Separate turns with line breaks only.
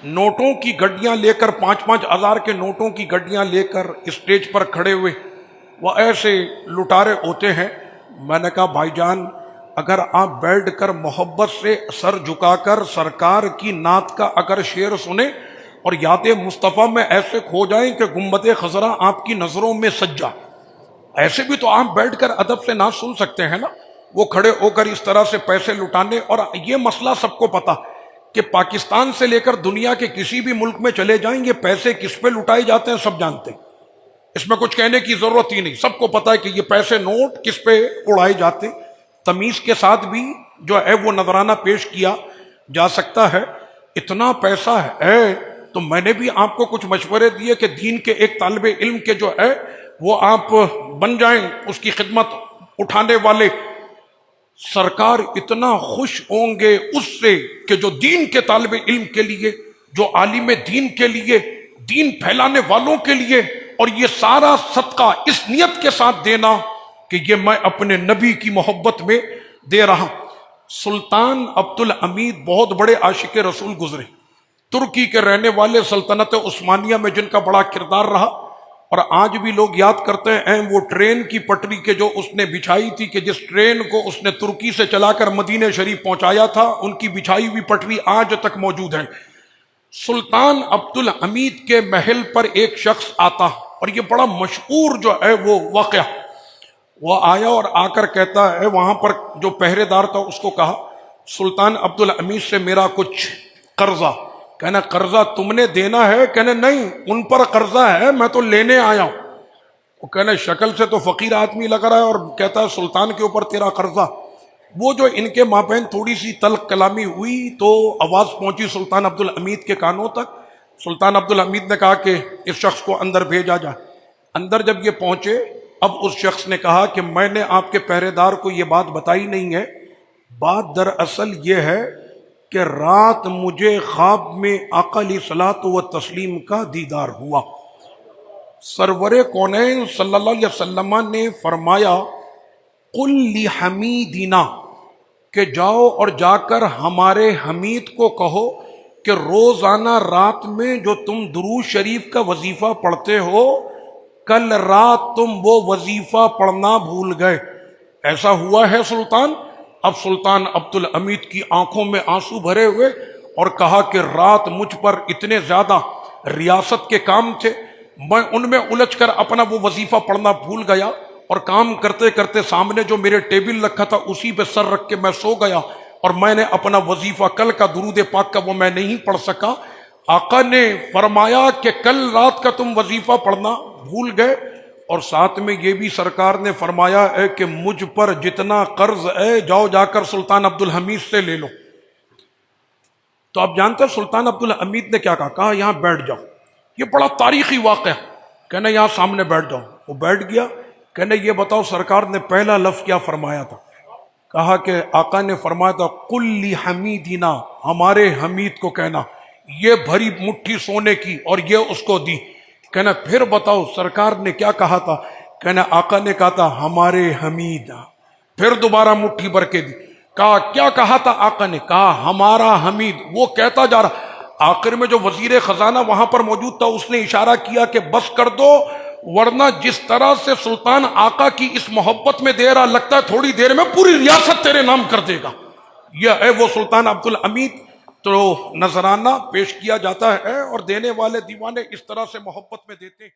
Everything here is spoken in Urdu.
نوٹوں کی گڈیاں لے کر 5,000 کے نوٹوں کی گڈیاں لے کر اسٹیج پر کھڑے ہوئے وہ ایسے لٹارے ہوتے ہیں. میں نے کہا بھائی جان اگر آپ بیٹھ کر محبت سے سر جھکا کر سرکار کی نعت کا اگر شعر سنیں اور یاد مصطفیٰ میں ایسے کھو جائیں کہ گنبد خضرا آپ کی نظروں میں سجا، ایسے بھی تو آپ بیٹھ کر ادب سے نعت سن سکتے ہیں نا. وہ کھڑے ہو کر اس طرح سے پیسے لٹانے، اور یہ مسئلہ سب کو پتا کہ پاکستان سے لے کر دنیا کے کسی بھی ملک میں چلے جائیں یہ پیسے کس پہ لٹائے جاتے ہیں سب جانتے ہیں. اس میں کچھ کہنے کی ضرورت ہی نہیں، سب کو پتا ہے کہ یہ پیسے نوٹ کس پہ اڑائے جاتے ہیں. تمیز کے ساتھ بھی جو ہے وہ نذرانہ پیش کیا جا سکتا ہے. اتنا پیسہ ہے تو میں نے بھی آپ کو کچھ مشورے دیے کہ دین کے ایک طالب علم کے جو ہے وہ آپ بن جائیں اس کی خدمت اٹھانے والے. سرکار اتنا خوش ہوں گے اس سے کہ جو دین کے طالب علم کے لیے، جو عالم دین کے لیے، دین پھیلانے والوں کے لیے، اور یہ سارا صدقہ اس نیت کے ساتھ دینا کہ یہ میں اپنے نبی کی محبت میں دے رہا ہوں. سلطان عبد الحمید بہت بڑے عاشق رسول گزرے، ترکی کے رہنے والے، سلطنت عثمانیہ میں جن کا بڑا کردار رہا، اور آج بھی لوگ یاد کرتے ہیں وہ ٹرین کی پٹری کے جو اس نے بچھائی تھی کہ جس ٹرین کو اس نے ترکی سے چلا کر مدینہ شریف پہنچایا تھا، ان کی بچھائی ہوئی پٹری آج تک موجود ہے. سلطان عبد الحمید کے محل پر ایک شخص آتا، اور یہ بڑا مشہور جو ہے وہ واقعہ، وہ آیا اور آ کر کہتا ہے، وہاں پر جو پہرے دار تھا اس کو کہا سلطان عبد الحمید سے میرا کچھ قرضہ. کہنا قرضہ تم نے دینا ہے؟ کہنا نہیں ان پر قرضہ ہے، میں تو لینے آیا ہوں. وہ کہنا شکل سے تو فقیر آدمی لگ رہا ہے اور کہتا ہے سلطان کے اوپر تیرا قرضہ. وہ جو ان کے مابین تھوڑی سی تلخ کلامی ہوئی تو آواز پہنچی سلطان عبد الحمید کے کانوں تک. سلطان عبد الحمید نے کہا کہ اس شخص کو اندر بھیجا جائے. اندر جب یہ پہنچے اب اس شخص نے کہا کہ میں نے آپ کے پہرے دار کو یہ بات بتائی نہیں ہے. بات دراصل یہ ہے کہ رات مجھے خواب میں آقا علیہ الصلوۃ والتسلیم کا دیدار ہوا. سرور کونین صلی اللہ علیہ وسلم نے فرمایا قل لحمیدنا، کہ جاؤ اور جا کر ہمارے حمید کو کہو کہ روزانہ رات میں جو تم درود شریف کا وظیفہ پڑھتے ہو کل رات تم وہ وظیفہ پڑھنا بھول گئے. ایسا ہوا ہے سلطان؟ اب سلطان عبد الحمید کی آنکھوں میں آنسو بھرے ہوئے اور کہا کہ رات مجھ پر اتنے زیادہ ریاست کے کام تھے، میں ان میں الجھ کر اپنا وہ وظیفہ پڑھنا بھول گیا، اور کام کرتے کرتے سامنے جو میرے ٹیبل رکھا تھا اسی پہ سر رکھ کے میں سو گیا، اور میں نے اپنا وظیفہ کل کا درود پاک کا وہ میں نہیں پڑھ سکا. آقا نے فرمایا کہ کل رات کا تم وظیفہ پڑھنا بھول گئے، اور ساتھ میں یہ بھی سرکار نے فرمایا ہے کہ مجھ پر جتنا قرض ہے جاؤ جا کر سلطان عبد الحمید سے لے لو. تو آپ جانتے ہیں سلطان عبد الحمید نے کیا کہا یہاں بیٹھ جاؤ. یہ بڑا تاریخی واقعہ. کہنا یہاں سامنے بیٹھ جاؤ. وہ بیٹھ گیا. کہنا یہ بتاؤ سرکار نے پہلا لفظ کیا فرمایا تھا؟ کہا کہ آقا نے فرمایا تھا قل لحمیدنا، ہمارے حمید کو کہنا. یہ بھری مٹھی سونے کی اور یہ اس کو دی. کہنا پھر بتاؤ سرکار نے کیا کہا تھا؟ کہنا آقا نے کہا تھا ہمارے حمید. پھر دوبارہ مٹھی بھر کے دی. کہا کیا کہا تھا آقا نے؟ کہا ہمارا حمید. وہ کہتا جا رہا. آخر میں جو وزیر خزانہ وہاں پر موجود تھا اس نے اشارہ کیا کہ بس کر دو، ورنہ جس طرح سے سلطان آقا کی اس محبت میں دے رہا لگتا ہے تھوڑی دیر میں پوری ریاست تیرے نام کر دے گا. یہ ہے وہ سلطان عبد الحمید. تو نذرانہ پیش کیا جاتا ہے اور دینے والے دیوانے اس طرح سے محبت میں دیتے ہیں.